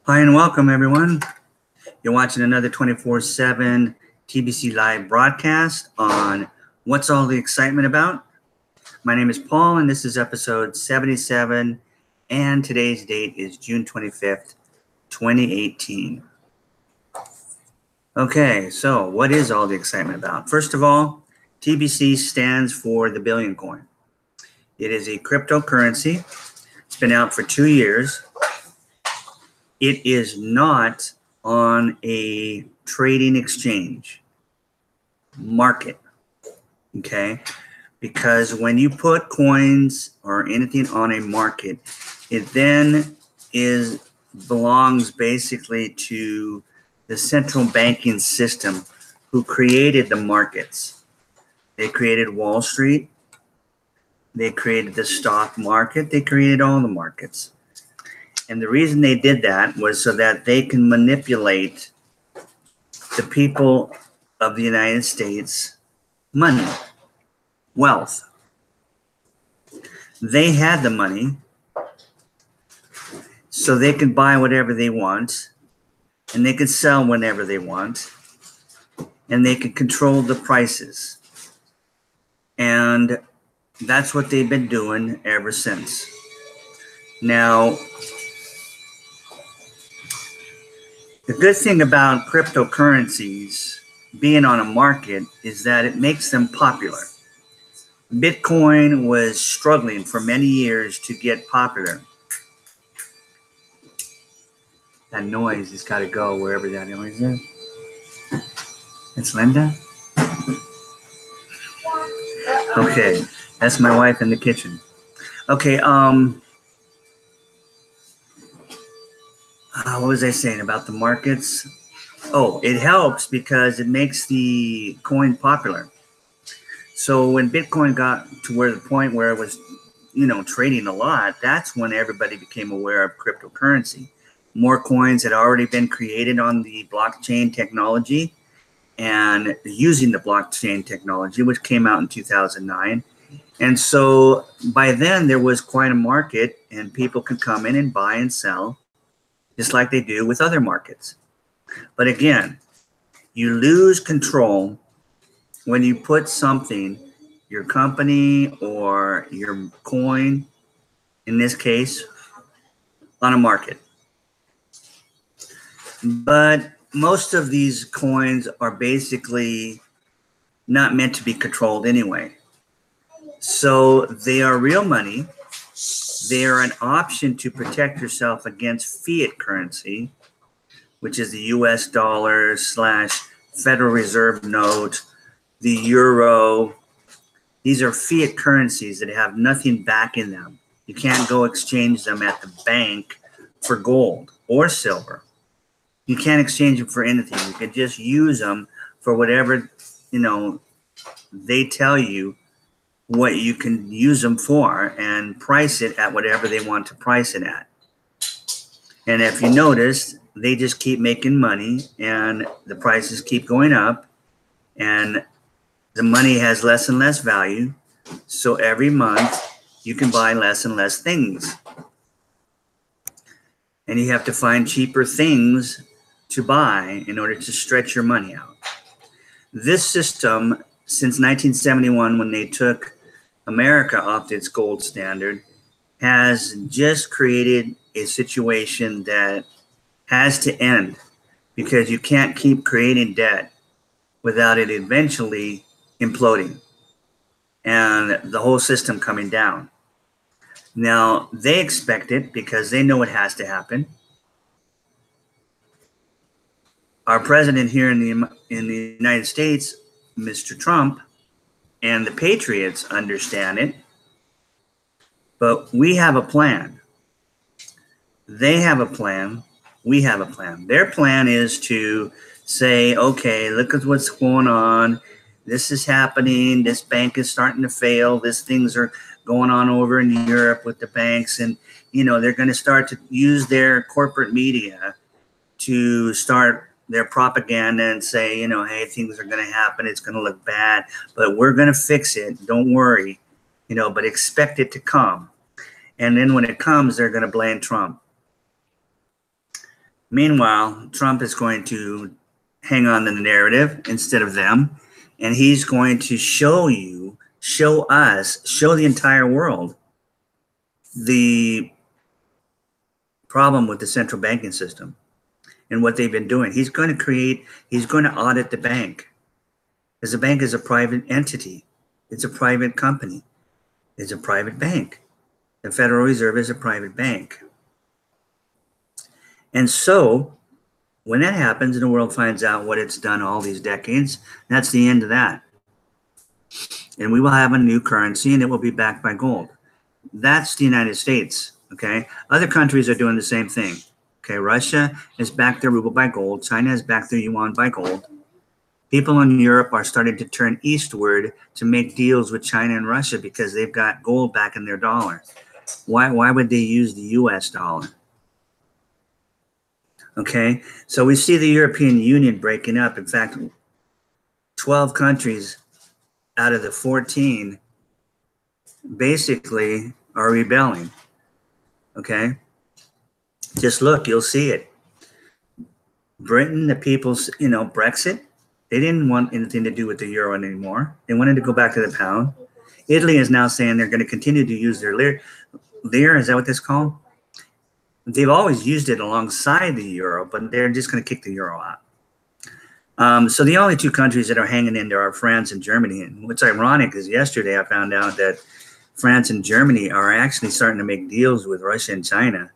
Hi and welcome, everyone. You're watching another 24/7 TBC live broadcast on What's All the Excitement About? My name is Paul, and this is episode 77, and today's date is June 25th, 2018. Okay, so what is all the excitement about? First of all, TBC stands for the Billion Coin. It is a cryptocurrency. It's been out for 2 years. It is not on a trading exchange market, okay? Because when you put coins or anything on a market, it then belongs basically to the central banking system who created the markets. They created Wall Street. They created the stock market. They created all the markets. And the reason they did that was so that they can manipulate the people of the United States' money, wealth. They had the money, so they could buy whatever they want, and they could sell whenever they want, and they could control the prices. And that's what they've been doing ever since. Now, the good thing about cryptocurrencies being on a market is that it makes them popular. Bitcoin was struggling for many years to get popular. That noise has got to go wherever that noise is. It's Linda? Okay, that's my wife in the kitchen. Okay, what was I saying about the markets? Oh, it helps because it makes the coin popular. So when Bitcoin got to where the point where it was, trading a lot, that's when everybody became aware of cryptocurrency. More coins had already been created on the blockchain technology and using the blockchain technology, which came out in 2009. And so by then there was quite a market and people could come in and buy and sell, just like they do with other markets. But again, you lose control when you put something, your company or your coin, in this case, on a market. But most of these coins are basically not meant to be controlled anyway. So they are real money. They are an option to protect yourself against fiat currency, which is the US dollar / Federal Reserve note, the euro. These are fiat currencies that have nothing backing them. You can't go exchange them at the bank for gold or silver. You can't exchange them for anything. You can just use them for whatever, they tell you what you can use them for and price it at whatever they want to price it at. And if you notice, they just keep making money and the prices keep going up and the money has less and less value. So every month you can buy less and less things. And you have to find cheaper things to buy in order to stretch your money out. This system, since 1971, when they took America off its gold standard, has just created a situation that has to end because you can't keep creating debt without it eventually imploding and the whole system coming down. Now, they expect it because they know it has to happen. Our president here in the United States, Mr. Trump, and the patriots understand it, but we have a plan. They have a plan. We have a plan. Their plan is to say, okay, look at what's going on. This is happening. This bank is starting to fail. These things are going on over in Europe with the banks. And, they're going to start to use their corporate media to start their propaganda and say, hey, things are going to happen. It's going to look bad, but we're going to fix it. Don't worry. but expect it to come. And then when it comes, they're going to blame Trump. Meanwhile, Trump is going to hang on to the narrative instead of them. And he's going to show you, show us, show the entire world the problem with the central banking system and what they've been doing. He's going to audit the bank. Because the bank is a private entity. It's a private company. It's a private bank. The Federal Reserve is a private bank. And so when that happens and the world finds out what it's done all these decades, that's the end of that. And we will have a new currency and it will be backed by gold. That's the United States, okay? Other countries are doing the same thing, okay? Russia has backed their ruble by gold. China has backed their yuan by gold. People in Europe are starting to turn eastward to make deals with China and Russia because they've got gold back in their dollar. Why would they use the US dollar? Okay, so we see the European Union breaking up. In fact, 12 countries out of the 14 basically are rebelling. Okay, just look, you'll see it. Britain, the people's, Brexit, they didn't want anything to do with the euro anymore. They wanted to go back to the pound. Italy is now saying they're going to continue to use their lira. Is that what that's called? They've always used it alongside the euro, but they're just going to kick the euro out. So the only two countries that are hanging in there are France and Germany. And what's ironic is yesterday I found out that France and Germany are actually starting to make deals with Russia and China.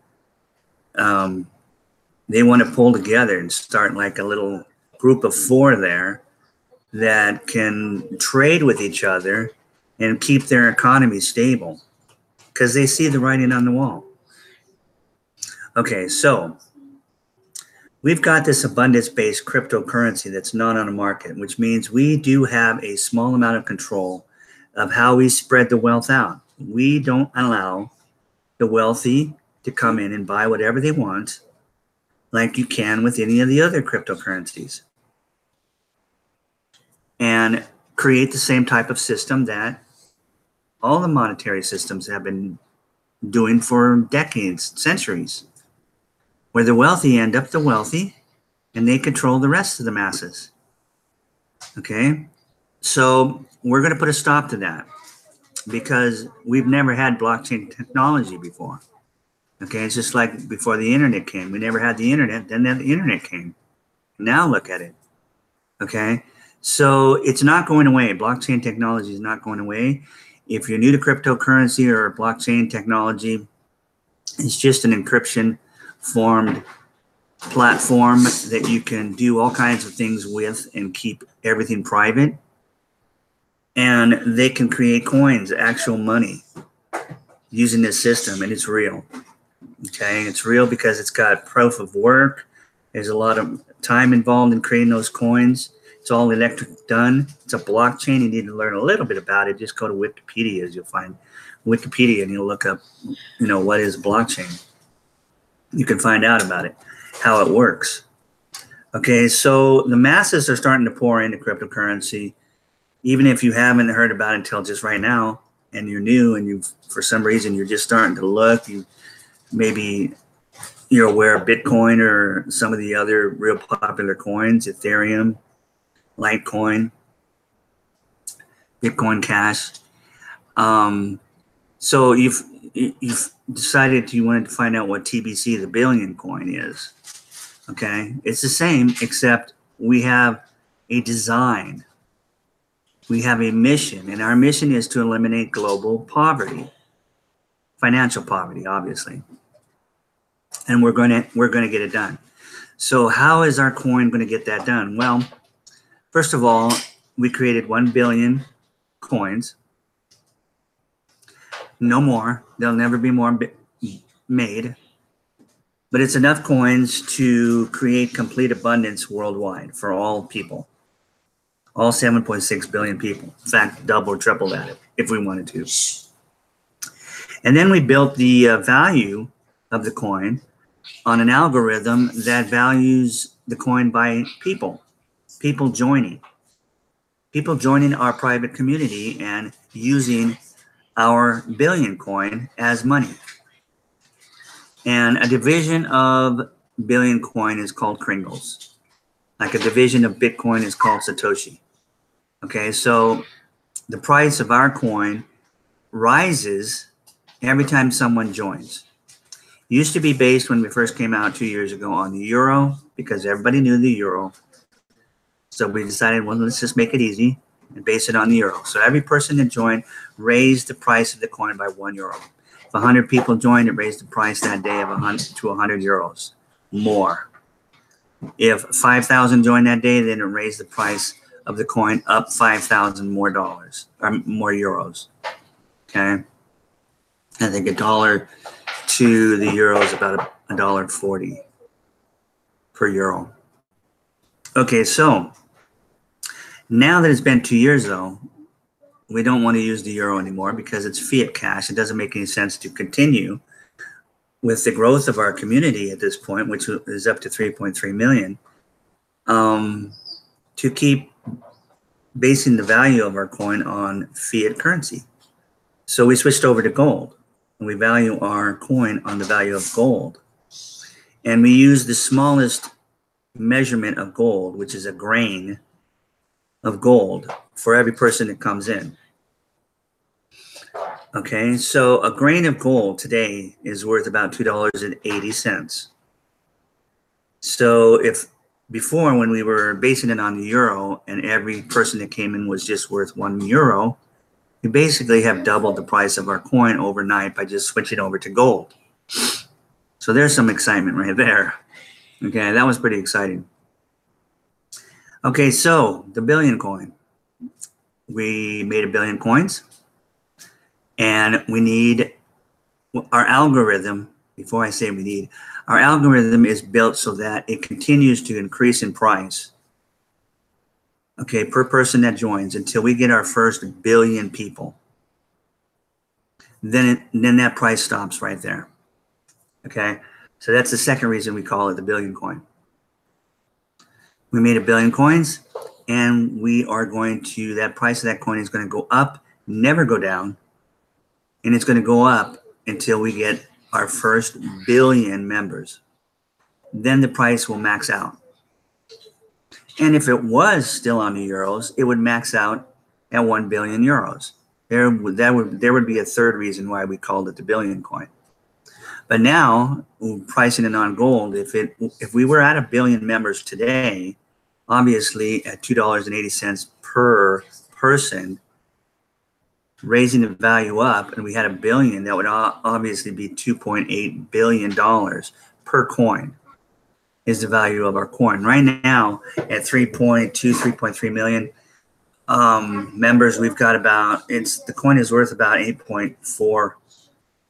They want to pull together and start like a little group of 4 there that can trade with each other and keep their economy stable because they see the writing on the wall. Okay, so we've got this abundance-based cryptocurrency that's not on the market, which means we do have a small amount of control of how we spread the wealth out. We don't allow the wealthy to come in and buy whatever they want like you can with any of the other cryptocurrencies and create the same type of system that all the monetary systems have been doing for decades, centuries, where the wealthy end up the wealthy and they control the rest of the masses. Okay, so we're going to put a stop to that because we've never had blockchain technology before. Okay, it's just like before the internet came. We never had the internet, then the internet came. Now look at it. Okay, so it's not going away. Blockchain technology is not going away. If you're new to cryptocurrency or blockchain technology, it's just an encryption formed platform that you can do all kinds of things with and keep everything private. And they can create coins, actual money, using this system, and it's real. Okay, it's real because it's got proof of work. There's a lot of time involved in creating those coins. It's all electric done. It's a blockchain. You need to learn a little bit about it. Just go to Wikipedia, as you'll find Wikipedia, and you'll look up, what is blockchain. You can find out about it, how it works. Okay, so the masses are starting to pour into cryptocurrency, even if you haven't heard about it until just right now, and you're new, and for some reason you're just starting to look. Maybe you're aware of Bitcoin or some of the other real popular coins, Ethereum, Litecoin, Bitcoin Cash. So you've decided you wanted to find out what TBC, the billion coin, is. Okay, it's the same, except we have a design. We have a mission, and our mission is to eliminate global poverty, financial poverty, obviously. And we're going to get it done. So how is our coin going to get that done? Well, first of all, we created 1 billion coins. No more. There'll never be more made. But it's enough coins to create complete abundance worldwide for all people. All 7.6 billion people. In fact, double or triple that if we wanted to. And then we built the value of the coin on an algorithm that values the coin by people joining our private community and using our billion coin as money. And a division of billion coin is called Kringles. Like a division of Bitcoin is called Satoshi. Okay, so the price of our coin rises every time someone joins. It used to be based when we first came out 2 years ago on the euro, because everybody knew the euro. So we decided, well, let's just make it easy and base it on the euro. So every person that joined raised the price of the coin by €1. If 100 people joined, it raised the price that day of 100 to 100 euros more. If 5,000 joined that day, then it raised the price of the coin up 5,000 more dollars or more euros. Okay, I think $1 to the euro is about $1.40 per euro. Okay, so now that it's been 2 years, though, we don't want to use the euro anymore because it's fiat cash. It doesn't make any sense to continue with the growth of our community at this point, which is up to 3.3 million, to keep basing the value of our coin on fiat currency. So we switched over to gold, and we value our coin on the value of gold. And we use the smallest measurement of gold, which is a grain of gold for every person that comes in. Okay, so a grain of gold today is worth about $2.80. So if before, when we were basing it on the euro and every person that came in was just worth €1, we basically have doubled the price of our coin overnight by just switching over to gold. So there's some excitement right there. Okay, that was pretty exciting. Okay, so the billion coin. We made 1 billion coins, and we need our algorithm. Before I say we need, our algorithm is built so that it continues to increase in price, okay, per person that joins until we get our first 1 billion people. Then that price stops right there. Okay, so that's the second reason we call it the billion coin. We made 1 billion coins, and we are going to, that price of that coin is going to go up, never go down, and it's going to go up until we get our first 1 billion members. Then the price will max out. And if it was still on the euros, it would max out at 1 billion euros. There would be a third reason why we called it the billion coin. But now, pricing it on gold, if we were at 1 billion members today, obviously at $2.80 per person, raising the value up, and we had 1 billion, that would obviously be $2.8 billion per coin is the value of our coin. Right now, at 3.3 million members, we've got about, the coin is worth about 8.4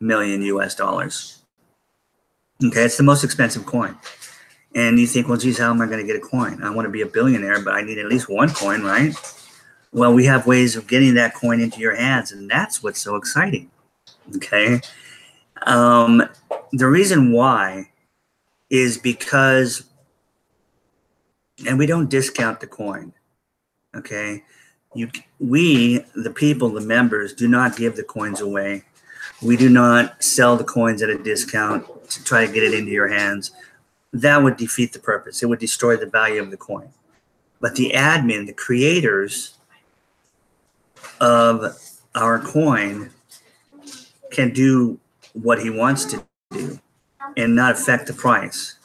million US dollars. Okay, it's the most expensive coin. And you think, well, geez, how am I going to get a coin? I want to be a billionaire, but I need at least one coin, right? Well, we have ways of getting that coin into your hands, and that's what's so exciting. Okay, the reason why is because, and we don't discount the coin. Okay, we, the people, the members, do not give the coins away. We do not sell the coins at a discount to try to get it into your hands. That would defeat the purpose. It would destroy the value of the coin. But the admin, the creators of our coin, can do what he wants to do and not affect the price.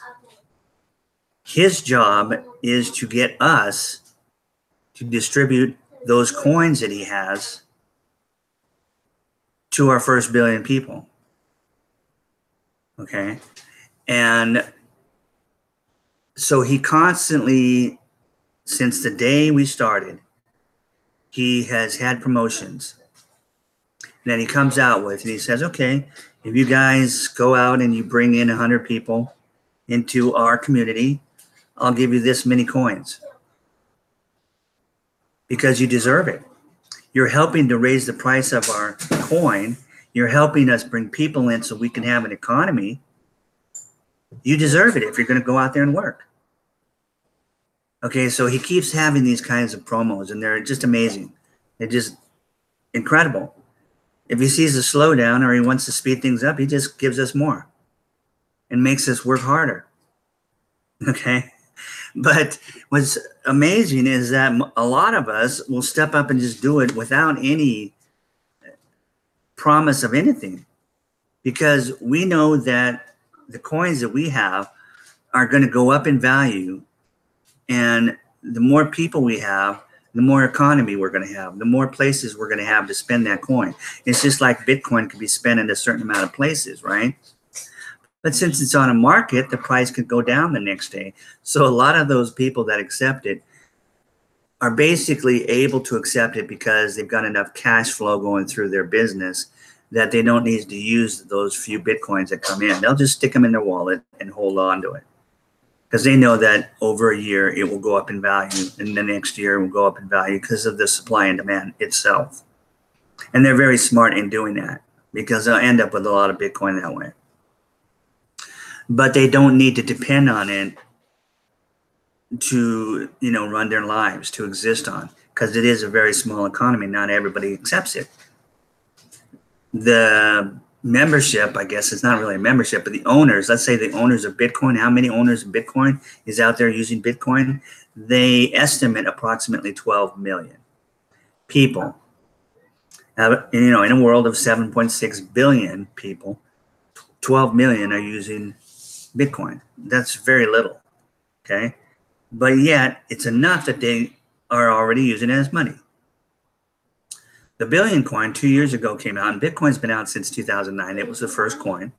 His job is to get us to distribute those coins that he has to our first 1 billion people. Okay, and so he constantly, since the day we started, he has had promotions that he comes out with, and he says, okay, if you guys go out and you bring in 100 people into our community, I'll give you this many coins because you deserve it. You're helping to raise the price of our coin. You're helping us bring people in so we can have an economy. You deserve it if you're going to go out there and work. Okay, so he keeps having these kinds of promos, and they're just amazing. They're just incredible. If he sees a slowdown or he wants to speed things up, he just gives us more and makes us work harder. Okay. But what's amazing is that a lot of us will step up and just do it without any promise of anything, because we know that the coins that we have are going to go up in value. And the more people we have, the more economy we're going to have, the more places we're going to have to spend that coin. It's just like Bitcoin could be spent in a certain amount of places, right? But since it's on a market, the price could go down the next day. So a lot of those people that accept it are basically able to accept it because they've got enough cash flow going through their business that they don't need to use those few Bitcoins that come in. They'll just stick them in their wallet and hold on to it, because they know that over a year it will go up in value, and the next year it will go up in value because of the supply and demand itself. And they're very smart in doing that, because they'll end up with a lot of Bitcoin that way. But they don't need to depend on it to, run their lives, to exist on, because it is a very small economy. Not everybody accepts it. The membership, I guess it's not really a membership, but the owners, let's say the owners of Bitcoin, how many owners of Bitcoin is out there using Bitcoin? They estimate approximately 12 million people. In a world of 7.6 billion people, 12 million are using Bitcoin. That's very little, okay? But yet, it's enough that they are already using it as money. The Billion coin 2 years ago came out, and Bitcoin's been out since 2009. It was the first coin.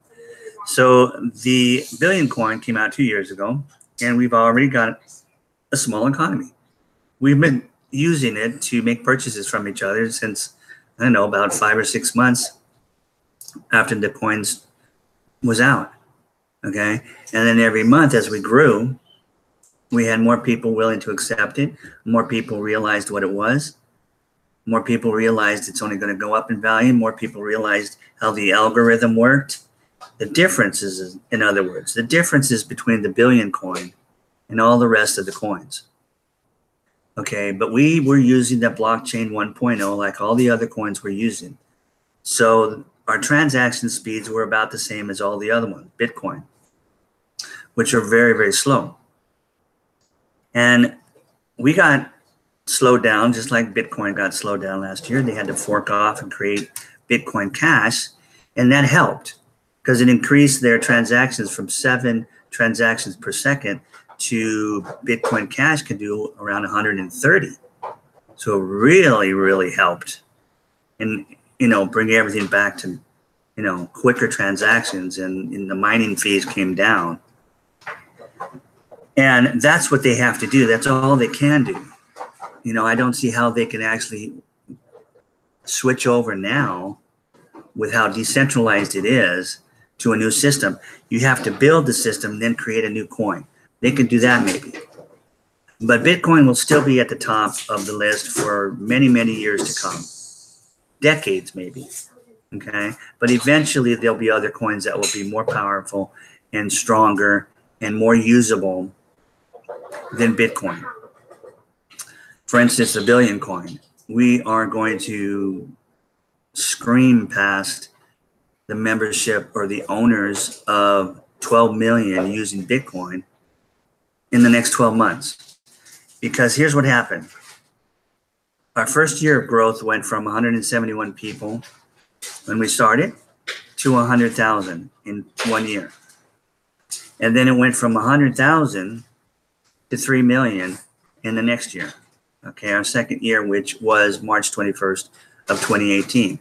So the Billion coin came out 2 years ago, and we've already got a small economy. We've been using it to make purchases from each other since, I don't know, about 5 or 6 months after the coins was out. Okay. And then every month as we grew, we had more people willing to accept it. More people realized what it was. More people realized it's only going to go up in value. More people realized how the algorithm worked. The differences, in other words, the differences between the Billion coin and all the rest of the coins. Okay. But we were using the blockchain 1.0 like all the other coins we're using. So our transaction speeds were about the same as all the other ones, Bitcoin, which are very, very slow. And we got slowed down just like Bitcoin got slowed down last year. They had to fork off and create Bitcoin Cash, and that helped because it increased their transactions from 7 transactions per second to Bitcoin Cash can do around 130. So it really, really helped. And bring everything back to, quicker transactions, and the mining fees came down. And that's what they have to do. That's all they can do. I don't see how they can actually switch over now with how decentralized it is to a new system. You have to build the system, then create a new coin. They can do that maybe. But Bitcoin will still be at the top of the list for many, many years to come. Decades maybe, okay? But eventually there'll be other coins that will be more powerful and stronger and more usable than Bitcoin. For instance, the Billion coin. We are going to scream past the membership or the owners of 12 million using Bitcoin in the next 12 months. Because here's what happened. Our first year of growth went from 171 people when we started to 100,000 in 1 year. And then it went from 100,000 to 3 million in the next year. Okay, our second year, which was March 21st of 2018.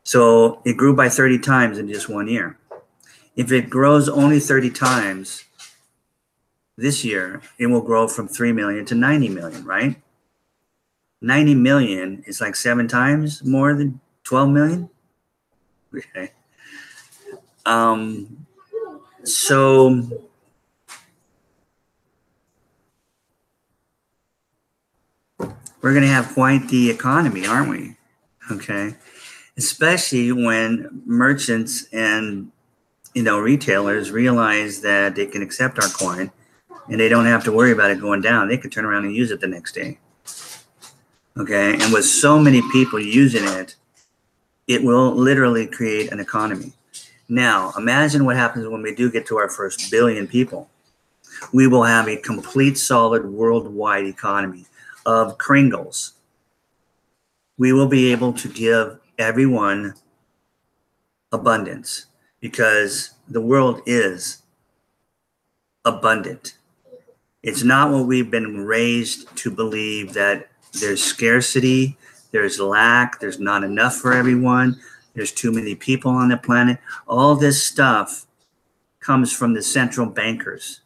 So it grew by 30 times in just 1 year. If it grows only 30 times this year, it will grow from 3 million to 90 million, right? 90 million is like 7 times more than 12 million. Okay. So we're going to have quite the economy, aren't we? Okay. Especially when merchants and, retailers realize that they can accept our coin and they don't have to worry about it going down. They can turn around and use it the next day. Okay. And with so many people using it, It will literally create an economy. Now, imagine what happens when we do get to our first billion people. We will have a complete, solid, worldwide economy of Kringles. We will be able to give everyone abundance because the world is abundant. It's not what we've been raised to believe, that there's scarcity, there's lack, there's not enough for everyone, there's too many people on the planet. All this stuff comes from the central bankers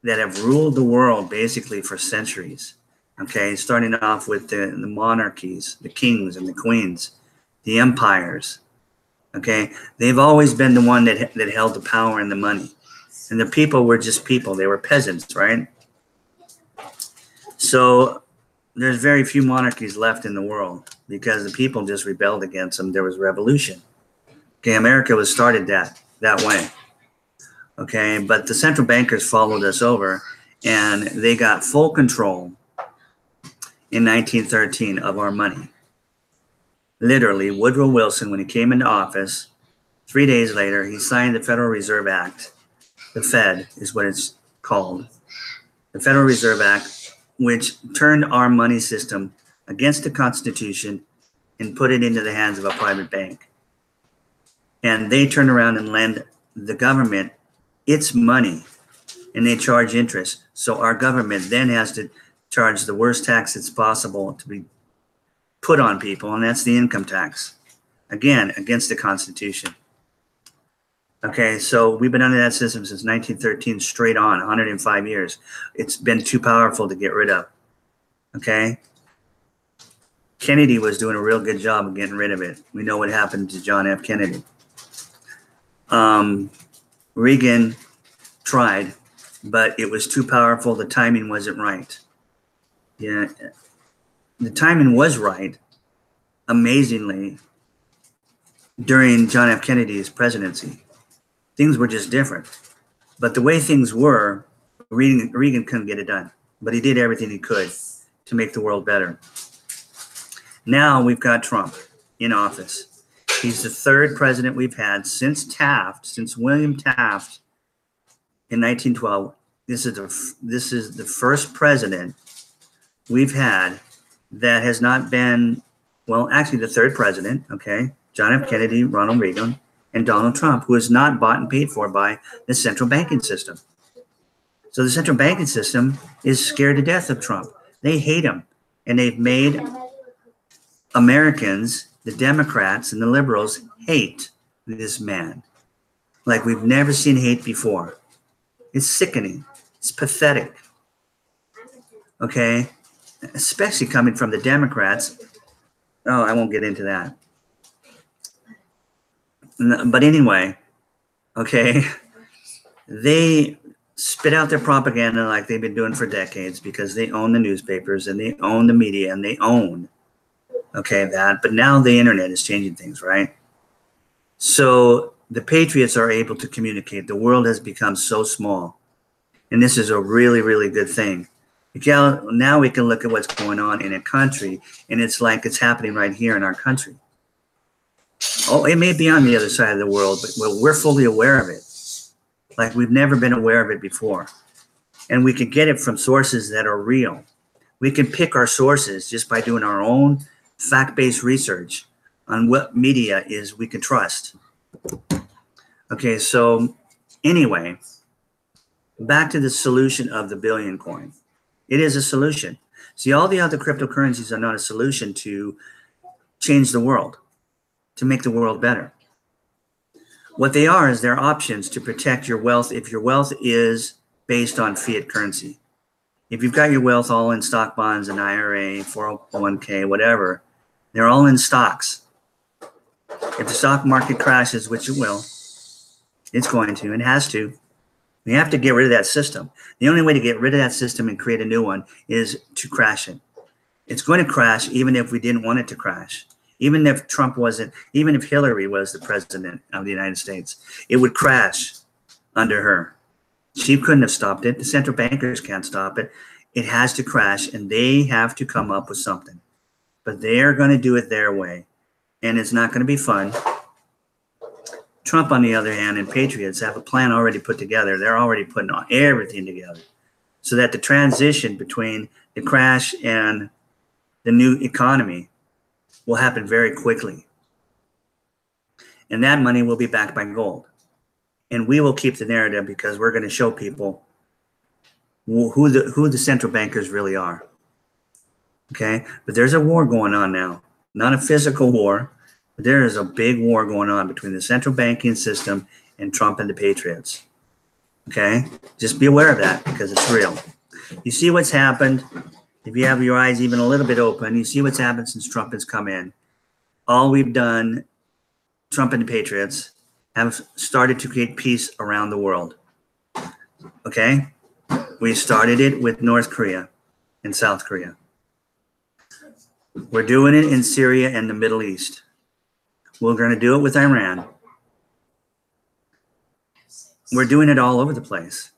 that have ruled the world basically for centuries. Okay, starting off with the monarchies, the kings and the queens, the empires. Okay, they've always been the one that held the power and the money. And the people were just people. They were peasants, right? So there's very few monarchies left in the world because the people just rebelled against them. There was revolution. Okay, America was started that way. Okay, but the central bankers followed us over, and they got full control in 1913 of our money. Literally, Woodrow Wilson, when he came into office, 3 days later, he signed the Federal Reserve Act. The Fed is what it's called. The Federal Reserve Act, which turned our money system against the Constitution and put it into the hands of a private bank. And they turn around and lend the government its money, and they charge interest. So our government then has to charge the worst tax that's possible to be put on people, and that's the income tax. Again, against the Constitution. Okay, so we've been under that system since 1913, straight on, 105 years. It's been too powerful to get rid of. Okay? Kennedy was doing a real good job of getting rid of it. We know what happened to John F. Kennedy. Reagan tried, but it was too powerful. The timing wasn't right. Yeah, the timing was right, amazingly, during John F. Kennedy's presidency. Things were just different. But the way things were, Reagan couldn't get it done. But he did everything he could to make the world better. Now we've got Trump in office. He's the third president we've had since Taft, since William Taft in 1912. This is the first president we've had that has not been, well, actually the third president, okay? John F. Kennedy, Ronald Reagan, and Donald Trump, who is not bought and paid for by the central banking system. So the central banking system is scared to death of Trump. They hate him, and they've made Americans, the Democrats and the liberals, hate this man like we've never seen hate before. It's sickening. It's pathetic. Okay? Especially coming from the Democrats. Oh, I won't get into that. But anyway, okay, they spit out their propaganda like they've been doing for decades because they own the newspapers and they own the media and they own, okay, that. But now the internet is changing things, right? So the patriots are able to communicate. The world has become so small. And this is a really, really good thing. Now we can look at what's going on in a country, and it's like it's happening right here in our country. Oh, it may be on the other side of the world, but we're fully aware of it. Like we've never been aware of it before. And we can get it from sources that are real. We can pick our sources just by doing our own fact-based research on what media is we can trust. Okay, so anyway, back to the solution of the billion coin. It is a solution. See, all the other cryptocurrencies are not a solution to change the world, to make the world better. What they are is they're options to protect your wealth if your wealth is based on fiat currency. If you've got your wealth all in stock bonds, an IRA, 401k, whatever, they're all in stocks. If the stock market crashes, which it will, it's going to, and has to, we have to get rid of that system. The only way to get rid of that system and create a new one is to crash it. It's going to crash even if we didn't want it to crash. Even if Trump wasn't, even if Hillary was the president of the United States, it would crash under her. She couldn't have stopped it. The central bankers can't stop it. It has to crash, and they have to come up with something. But they're going to do it their way. and it's not going to be fun. Trump, on the other hand, and patriots have a plan already put together. They're already putting everything together so that the transition between the crash and the new economy will happen very quickly. And that money will be backed by gold. And we will keep the narrative because we're going to show people who the central bankers really are. Okay? But there's a war going on now. Not a physical war, but there is a big war going on between the central banking system and Trump and the patriots. Okay? Just be aware of that because it's real. You see what's happened. If you have your eyes even a little bit open, you see what's happened since Trump has come in. All we've done, Trump and the patriots, have started to create peace around the world. Okay? We started it with North Korea and South Korea. We're doing it in Syria and the Middle East. We're going to do it with Iran. We're doing it all over the place.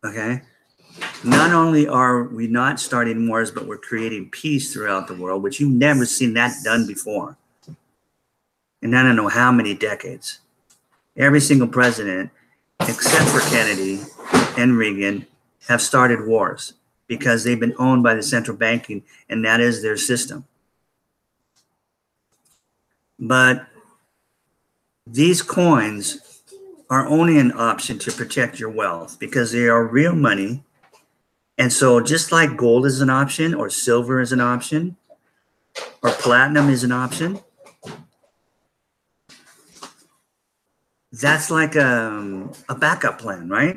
Okay? Not only are we not starting wars, but we're creating peace throughout the world, which you've never seen that done before. And I don't know how many decades. Every single president, except for Kennedy and Reagan, have started wars because they've been owned by the central banking, and that is their system. But these coins are only an option to protect your wealth because they are real money. And so just like gold is an option, or silver is an option, or platinum is an option, that's like a backup plan, right?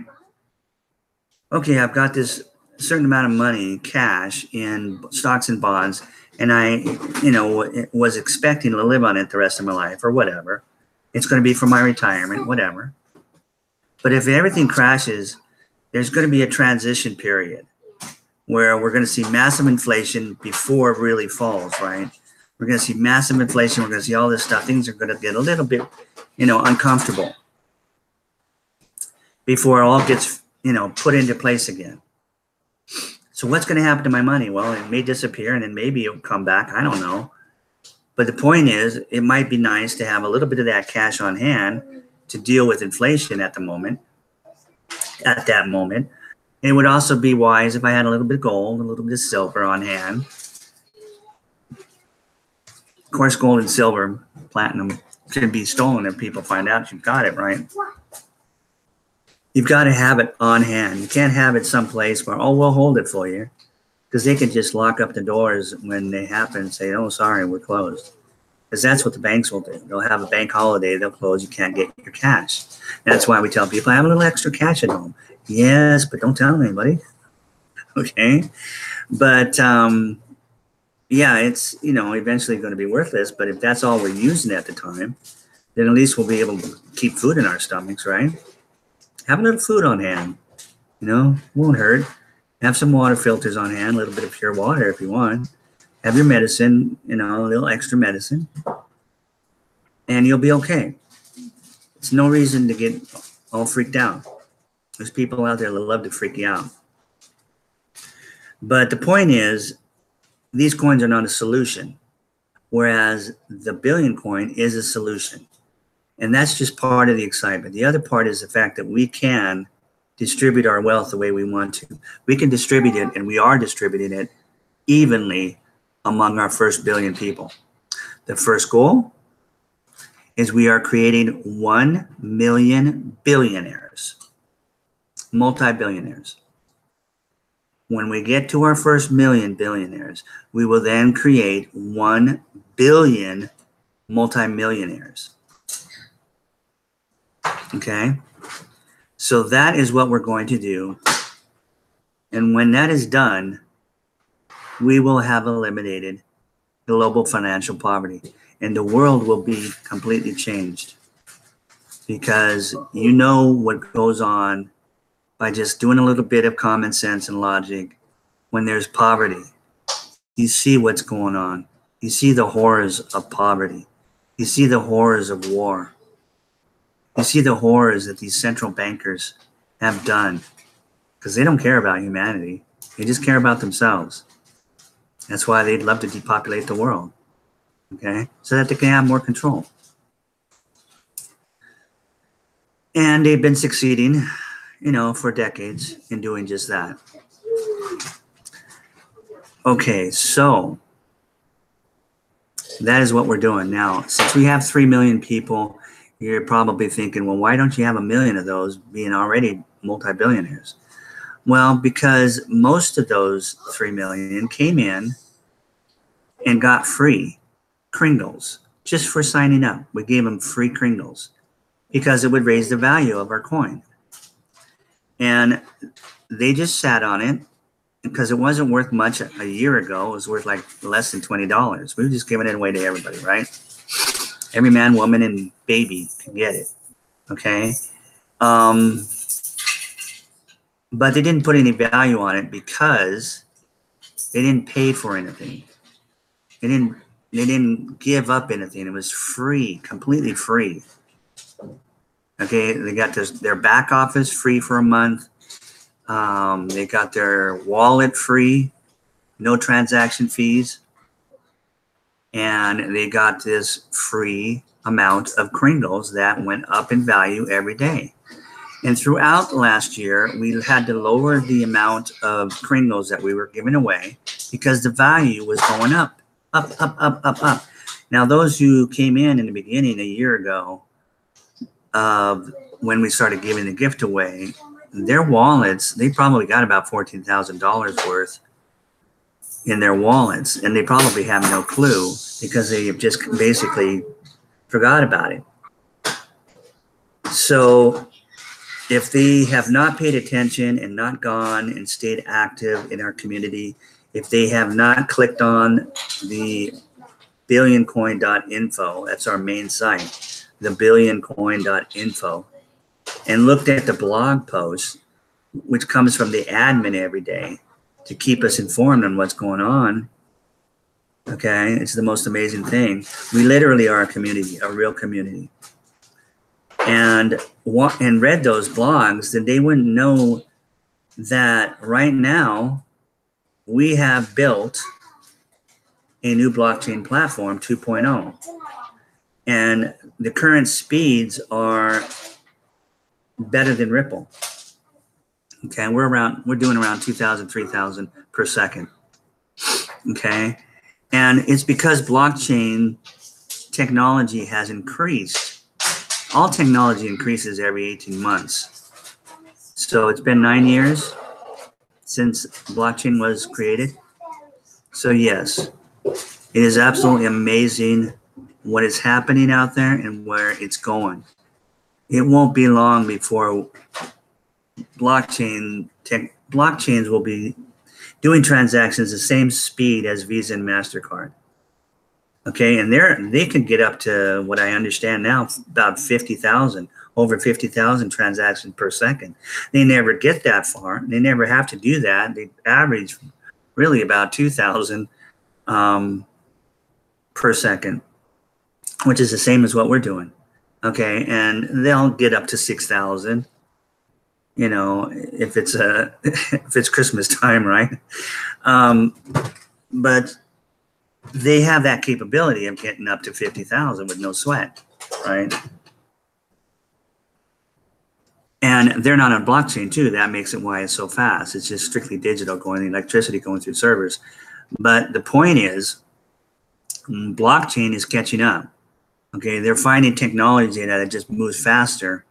Okay, I've got this certain amount of money, cash, in stocks and bonds, and I, was expecting to live on it the rest of my life or whatever. It's going to be for my retirement, whatever. But if everything crashes, there's going to be a transition period where we're going to see massive inflation before it really falls, right? We're going to see massive inflation. We're going to see all this stuff. Things are going to get a little bit, uncomfortable before it all gets, put into place again. So what's going to happen to my money? Well, it may disappear and then maybe it'll come back. I don't know. But the point is, it might be nice to have a little bit of that cash on hand to deal with inflation at that moment. It would also be wise if I had a little bit of gold, a little bit of silver on hand. Of course, gold and silver, platinum, can be stolen if people find out you've got it, right? You've got to have it on hand. You can't have it someplace where, we'll hold it for you. Because they can just lock up the doors when they happen and say, oh, sorry, we're closed. Because that's what the banks will do. They'll have a bank holiday. They'll close. You can't get your cash. That's why we tell people, I have a little extra cash at home. Yes, but don't tell anybody. Okay? But, it's, eventually going to be worthless. But if that's all we're using at the time, then at least we'll be able to keep food in our stomachs, right? Have a little food on hand. Won't hurt. Have some water filters on hand, a little bit of pure water if you want. Have your medicine, a little extra medicine. And you'll be okay. It's no reason to get all freaked out. There's people out there that love to freak you out. But the point is, these coins are not a solution, whereas the billion coin is a solution. And that's just part of the excitement. The other part is the fact that we can distribute our wealth the way we want to. We can distribute it, and we are distributing it evenly among our first billion people. The first goal is we are creating 1 million billionaires, multi-billionaires. When we get to our first million billionaires, we will then create 1 billion multi-millionaires. Okay? So that is what we're going to do. And when that is done, we will have eliminated global financial poverty. And the world will be completely changed. Because you know what goes on by just doing a little bit of common sense and logic when there's poverty. You see what's going on. You see the horrors of poverty. You see the horrors of war. You see the horrors that these central bankers have done because they don't care about humanity. They just care about themselves. That's why they'd love to depopulate the world. okay, so that they can have more control. And they've been succeeding, you know, for decades in doing just that. Okay, so that is what we're doing now. Since we have 3 million people, you're probably thinking, well, why don't you have 1 million of those being already multi-billionaires? Well, because most of those 3 million came in and got free Kringles just for signing up. We gave them free Kringles because it would raise the value of our coin. And they just sat on it because it wasn't worth much a year ago. It was worth like less than $20. We were just giving it away to everybody, right? Every man, woman, and baby can get it, okay? But they didn't put any value on it because they didn't pay for anything. They didn't give up anything. It was free, completely free. Okay, they got their back office free for a month. They got their wallet free, no transaction fees. And they got this free amount of Kringles that went up in value every day. And throughout last year, we had to lower the amount of Kringles that we were giving away because the value was going up. Now, those who came in the beginning a year ago, when we started giving the gift away, their wallets, they probably got about $14,000 worth in their wallets, and they probably have no clue because they have just basically forgot about it. So if they have not paid attention and not gone and stayed active in our community, if they have not clicked on the billioncoin.info, that's our main site, the billioncoin.info, and looked at the blog post, which comes from the admin every day to keep us informed on what's going on, okay, it's the most amazing thing. We literally are a community, a real community. And read those blogs, then they wouldn't know that right now we have built a new blockchain platform 2.0, and the current speeds are better than Ripple. Okay, we're doing around 2,000, 3,000 per second. Okay, and it's because blockchain technology has increased. All technology increases every 18 months. So it's been 9 years since blockchain was created. So yes, it is absolutely amazing what is happening out there and where it's going. It won't be long before blockchains will be doing transactions the same speed as Visa and MasterCard. Okay, and they can get up to what I understand now, about 50,000, over 50,000 transactions per second. They never get that far. They never have to do that. They average really about 2,000 per second, which is the same as what we're doing. Okay, and they'll get up to 6,000. You know, if it's Christmas time, right? But they have that capability of getting up to 50,000 with no sweat, right? And they're not on blockchain too. That makes it why it's so fast. It's just strictly digital, electricity going through servers. But the point is, blockchain is catching up. Okay, they're finding technology that it just moves faster,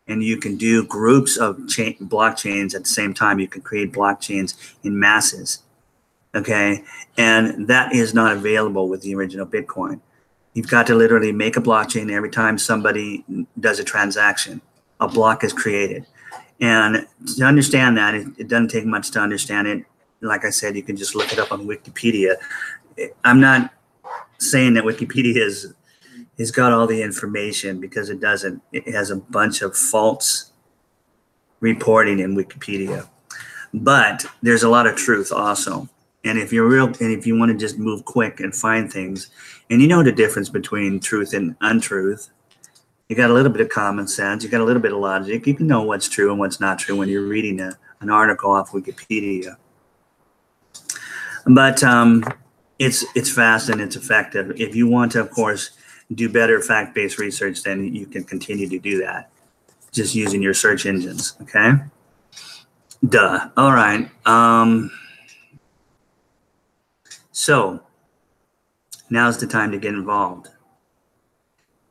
and you can do groups of blockchains at the same time. You can create blockchains in masses. Okay, and that is not available with the original Bitcoin. You've got to literally make a blockchain every time somebody does a transaction. A block is created. And to understand that, it doesn't take much to understand it. Like I said, you can just look it up on Wikipedia. I'm not saying that Wikipedia has got all the information, because it doesn't. It has a bunch of false reporting in Wikipedia. But there's a lot of truth also. And if you want to just move quick and find things, and you know the difference between truth and untruth, you got a little bit of common sense, you got a little bit of logic, you can know what's true and what's not true when you're reading an article off Wikipedia. But It's fast and it's effective. If you want to, of course, do better fact-based research, then you can continue to do that just using your search engines. Okay. Duh. All right. So now's the time to get involved.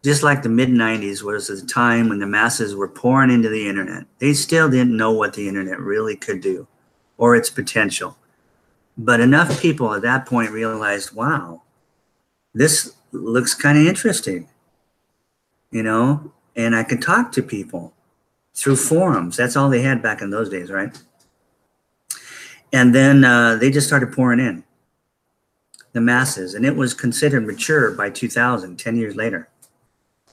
Just like the mid-90s was a time when the masses were pouring into the internet. They still didn't know what the internet really could do or its potential. But enough people at that point realized, wow, this looks kind of interesting, you know, and I can talk to people through forums. That's all they had back in those days, right? And then they just started pouring in, the masses, and it was considered mature by 2000, 10 years later.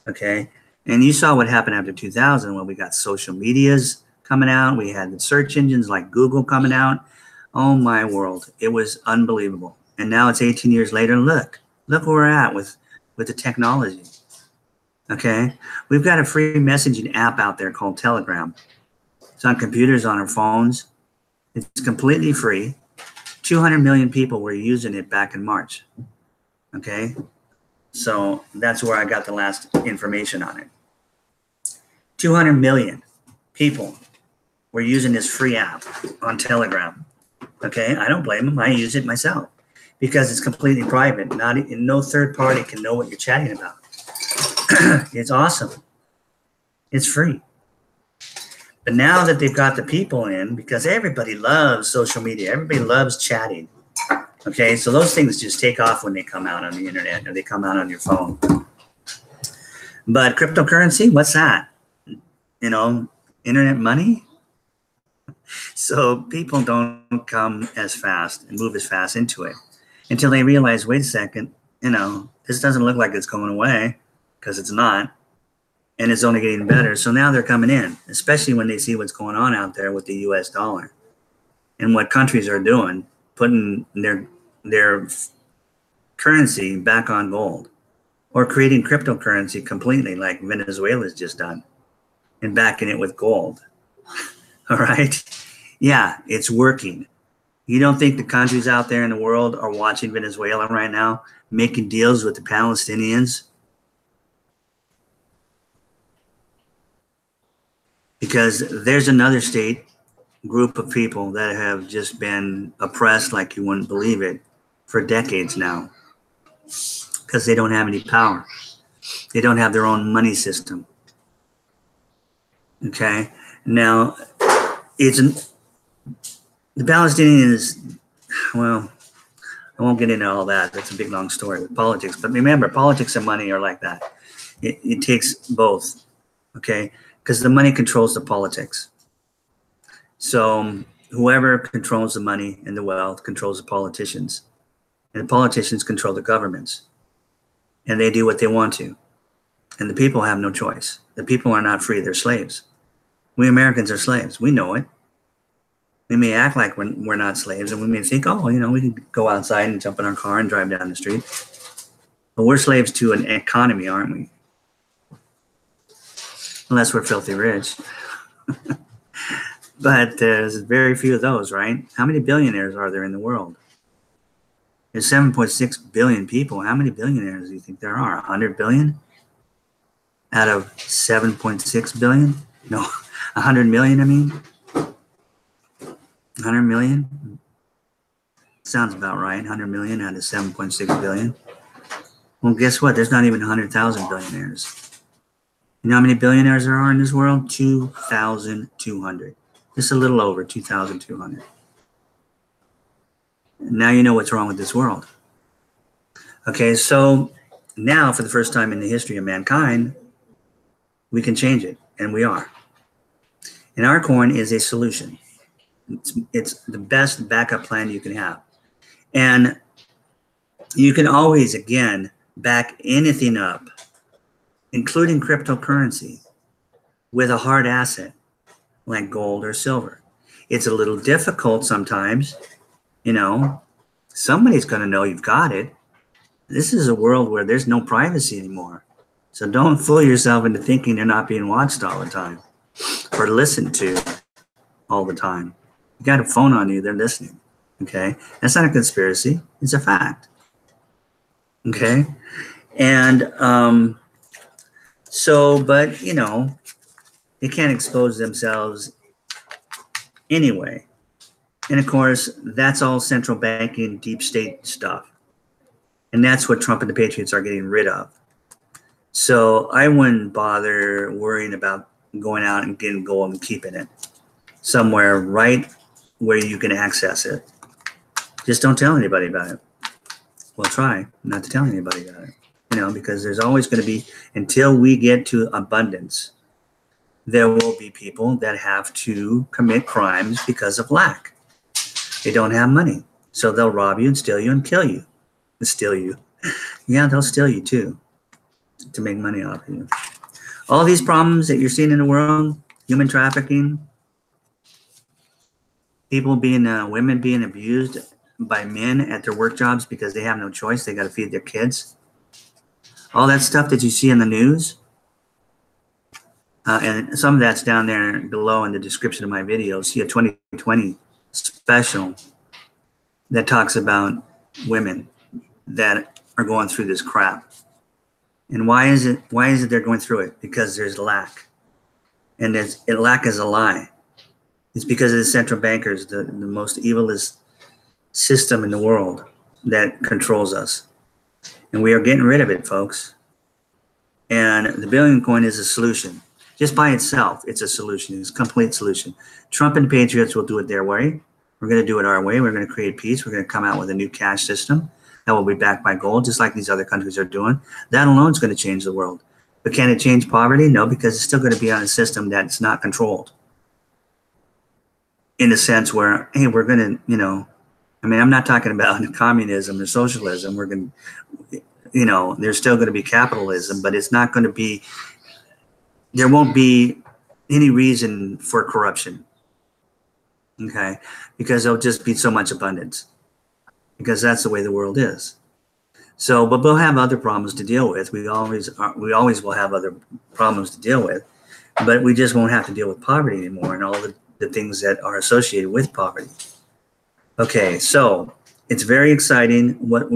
Okay. And you saw what happened after 2000 when we got social medias coming out. We had the search engines like Google coming out. Oh my world. It was unbelievable. And now it's 18 years later. Look where we're at with the technology. Okay. We've got a free messaging app out there called Telegram. It's on computers, on our phones. It's completely free. 200 million people were using it back in March. Okay. So that's where I got the last information on it. 200 million people were using this free app on Telegram. Okay, I don't blame them. I use it myself because it's completely private. No third party can know what you're chatting about. It's awesome. It's free. But now that they've got the people in, because everybody loves social media, everybody loves chatting. Okay, so those things just take off when they come out on the internet or they come out on your phone. But cryptocurrency, what's that? You know, internet money? So people don't come as fast and move as fast into it until they realize, wait a second, you know, this doesn't look like it's going away, because it's not. And it's only getting better. So now they're coming in, especially when they see what's going on out there with the US dollar and what countries are doing, putting their currency back on gold or creating cryptocurrency completely like Venezuela's just done and backing it with gold. All right. Yeah, it's working. You don't think the countries out there in the world are watching Venezuela right now, making deals with the Palestinians? Because there's another group of people that have just been oppressed like you wouldn't believe it for decades now, because they don't have any power. They don't have their own money system. Okay, now the Palestinians, well, I won't get into all that. That's a big long story with politics. But remember, politics and money are like that. It takes both, okay? Because the money controls the politics. So whoever controls the money and the wealth controls the politicians. And the politicians control the governments. And they do what they want to. And the people have no choice. The people are not free. They're slaves. We Americans are slaves. We know it. We may act like we're not slaves, and we may think, oh, you know, we can go outside and jump in our car and drive down the street. But we're slaves to an economy, aren't we? Unless we're filthy rich. But there's very few of those, right? How many billionaires are there in the world? There's 7.6 billion people. How many billionaires do you think there are? 100 billion? Out of 7.6 billion? No, 100 million, I mean. 100 million? Sounds about right. 100 million out of 7.6 billion. Well, guess what? There's not even 100,000 billionaires. You know how many billionaires there are in this world? 2,200. Just a little over 2,200. Now you know what's wrong with this world. Okay, so now for the first time in the history of mankind, we can change it, and we are. And our coin is a solution. It's the best backup plan you can have. And you can always, again, back anything up, including cryptocurrency, with a hard asset like gold or silver. It's a little difficult sometimes, you know. Somebody's going to know you've got it. This is a world where there's no privacy anymore. So don't fool yourself into thinking you're not being watched all the time or listened to all the time. You got a phone on you, they're listening. Okay, that's not a conspiracy. It's a fact. Okay. And but they can't expose themselves anyway. And of course, that's all central banking, deep state stuff. And that's what Trump and the Patriots are getting rid of. So I wouldn't bother worrying about going out and getting gold and keeping it somewhere right where you can access it. Just don't tell anybody about it. Well, try not to tell anybody about it, because there's always going to be, until we get to abundance, there will be people that have to commit crimes because of lack. They don't have money. So they'll rob you and steal you and kill you. Steal you. Yeah, they'll steal you too to make money off of you. All these problems that you're seeing in the world, human trafficking, people women being abused by men at their work jobs because they have no choice. They got to feed their kids. All that stuff that you see in the news, and some of that's down there below in the description of my video. See a 2020 special that talks about women that are going through this crap. And why is it they're going through it? Because there's lack. And lack is a lie. It's because of the central bankers, the most evilest system in the world that controls us. And we are getting rid of it, folks. And the billion coin is a solution. Just by itself, it's a solution. It's a complete solution. Trump and the Patriots will do it their way. We're going to do it our way. We're going to create peace. We're going to come out with a new cash system that will be backed by gold, just like these other countries are doing. That alone is going to change the world. But can it change poverty? No, because it's still going to be on a system that's not controlled. In a sense where, hey, we're going to, I'm not talking about communism or socialism. We're going to, there's still going to be capitalism, but it's not going to be, there won't be any reason for corruption. Okay? Because there'll just be so much abundance. Because that's the way the world is. So, but we'll have other problems to deal with. We always will have other problems to deal with, but we just won't have to deal with poverty anymore and all the things that are associated with poverty. Okay, so it's very exciting what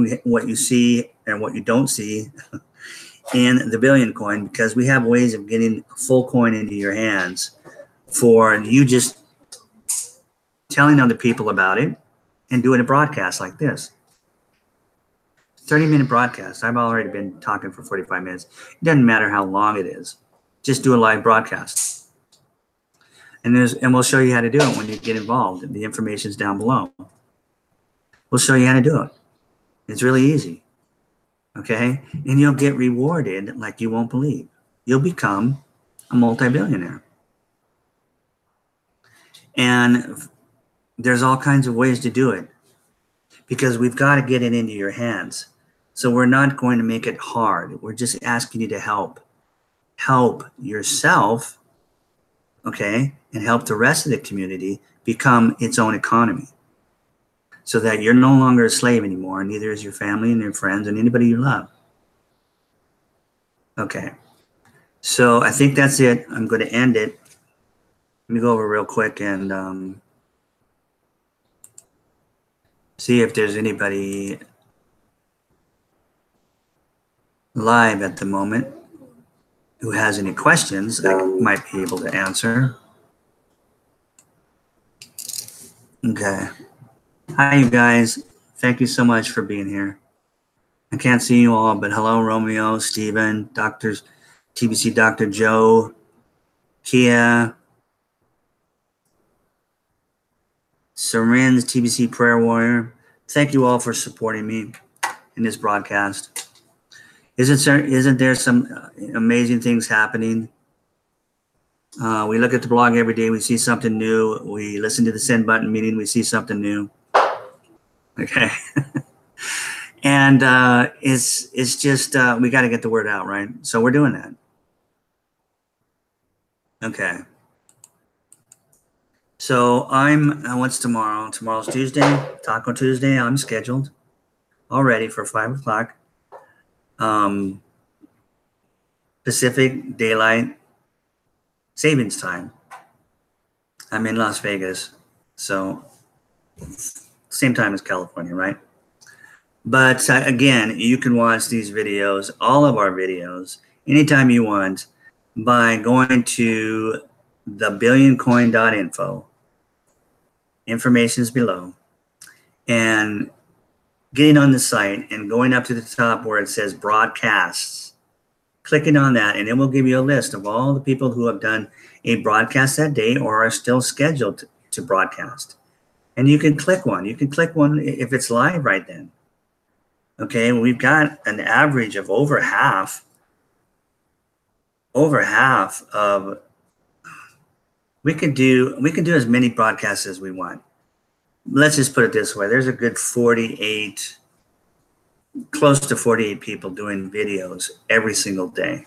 you see and what you don't see in the billion coin, because we have ways of getting a full coin into your hands for you just telling other people about it and doing a broadcast like this. 30-minute broadcast. I've already been talking for 45 minutes. It doesn't matter how long it is. Just do a live broadcast. And we'll show you how to do it when you get involved. The information's down below. We'll show you how to do it. It's really easy. Okay? And you'll get rewarded like you won't believe. You'll become a multi-billionaire. And there's all kinds of ways to do it, because we've got to get it into your hands. So we're not going to make it hard. We're just asking you to help yourself, okay, and help the rest of the community become its own economy, so that you're no longer a slave anymore, and neither is your family and your friends and anybody you love. Okay, so I think that's it. I'm going to end it. Let me go over real quick and see if there's anybody live at the moment who has any questions I might be able to answer. Okay. Hi, you guys. Thank you so much for being here. I can't see you all, but hello, Romeo, Stephen, TBC Dr. Joe, Kia, Syrin's TBC Prayer Warrior. Thank you all for supporting me in this broadcast. Isn't there some amazing things happening? We look at the blog every day. We see something new. We listen to the send button meeting. We see something new. Okay. And it's just we got to get the word out, right? So we're doing that. Okay. So what's tomorrow? Tomorrow's Tuesday, Taco Tuesday. I'm scheduled already for 5 o'clock. Pacific Daylight Savings Time. I'm in Las Vegas, so same time as California, right? But again, you can watch these videos, all of our videos, anytime you want by going to thebillioncoin.info. Information is below. And getting on the site and going up to the top where it says broadcasts, clicking on that, and it will give you a list of all the people who have done a broadcast that day or are still scheduled to broadcast. And you can click one. You can click one if it's live right then. Okay, we've got an average of over half of, we can do as many broadcasts as we want. Let's just put it this way. There's a good 48, close to 48 people doing videos every single day.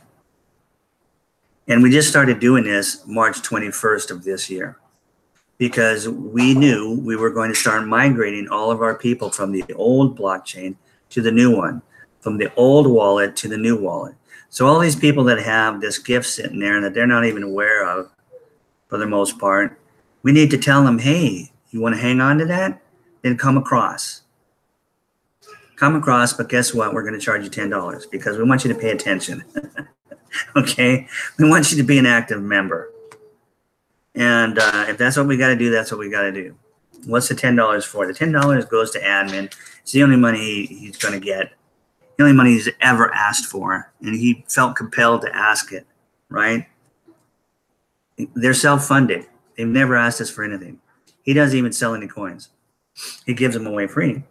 And we just started doing this March 21st of this year because we knew we were going to start migrating all of our people from the old blockchain to the new one, from the old wallet to the new wallet. So all these people that have this gift sitting there and that they're not even aware of, for the most part, we need to tell them, hey, you want to hang on to that? Then come across. Come across, but guess what? We're going to charge you $10 because we want you to pay attention. Okay? We want you to be an active member. And if that's what we got to do, that's what we got to do. What's the $10 for? The $10 goes to admin. It's the only money he's going to get. The only money he's ever asked for. And he felt compelled to ask it, right? They're self-funded. They've never asked us for anything. He doesn't even sell any coins. He gives them away free.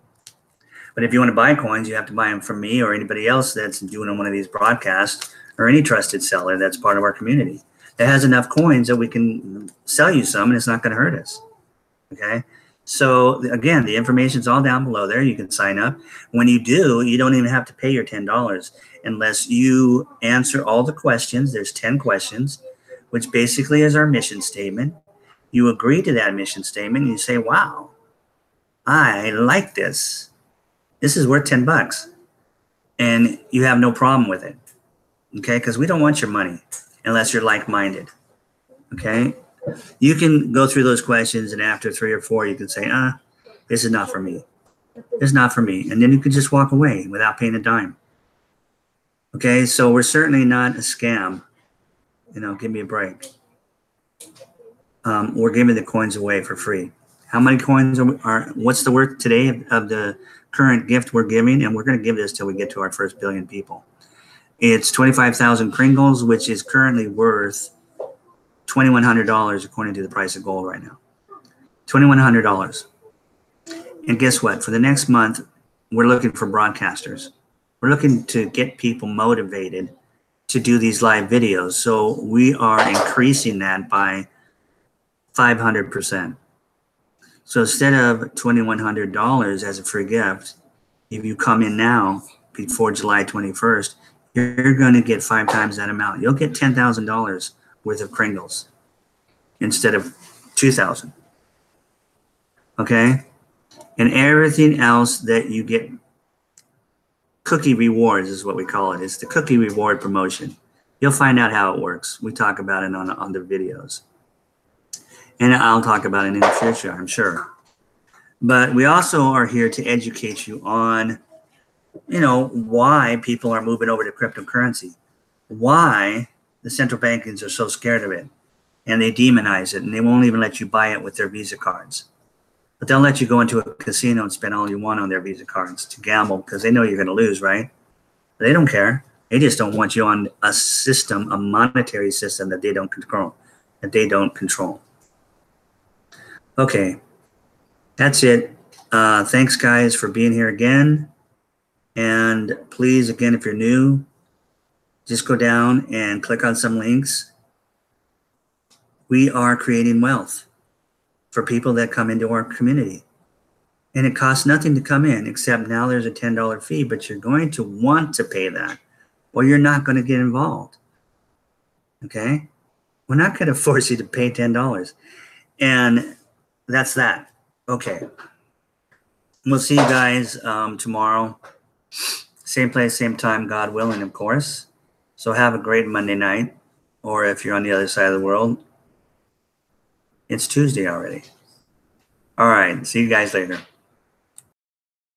But if you want to buy coins, you have to buy them from me or anybody else that's doing one of these broadcasts or any trusted seller that's part of our community that has enough coins that we can sell you some and it's not going to hurt us. Okay? So again, the information's all down below there. You can sign up. When you do, you don't even have to pay your $10 unless you answer all the questions. There's 10 questions, which basically is our mission statement. You agree to that mission statement and you say, wow, I like this. This is worth $10. And you have no problem with it. Okay? Because we don't want your money unless you're like-minded. Okay? You can go through those questions and after 3 or 4, you can say, this is not for me. This is not for me. And then you can just walk away without paying a dime. Okay? So we're certainly not a scam. You know, give me a break. We're giving the coins away for free. How many coins what's the worth today of the current gift we're giving? And we're going to give this till we get to our first billion people. It's 25,000 Kringles, which is currently worth $2,100 according to the price of gold right now. $2,100. And guess what? For the next month, we're looking for broadcasters. We're looking to get people motivated to do these live videos. So we are increasing that by 500%. So instead of $2,100 as a free gift, if you come in now before July 21st, you're going to get 5 times that amount. You'll get $10,000 worth of Kringles instead of 2,000. Okay? And everything else that you get, cookie rewards is what we call it. It's the cookie reward promotion. You'll find out how it works. We talk about it on the videos. And I'll talk about it in the future, I'm sure. But we also are here to educate you on, you know, why people are moving over to cryptocurrency. Why the central bankers are so scared of it. And they demonize it. And they won't even let you buy it with their Visa cards. But they'll let you go into a casino and spend all you want on their Visa cards to gamble because they know you're going to lose, right? But they don't care. They just don't want you on a system, a monetary system that they don't control. Okay, that's it. Thanks, guys, for being here again. And please, again, if you're new, just go down and click on some links. We are creating wealth for people that come into our community. And it costs nothing to come in, except now there's a $10 fee, but you're going to want to pay that, or you're not going to get involved. Okay? We're not going to force you to pay $10. And that's that. Okay. We'll see you guys tomorrow. Same place, same time, God willing, of course. So have a great Monday night. Or if you're on the other side of the world, it's Tuesday already. All right. See you guys later.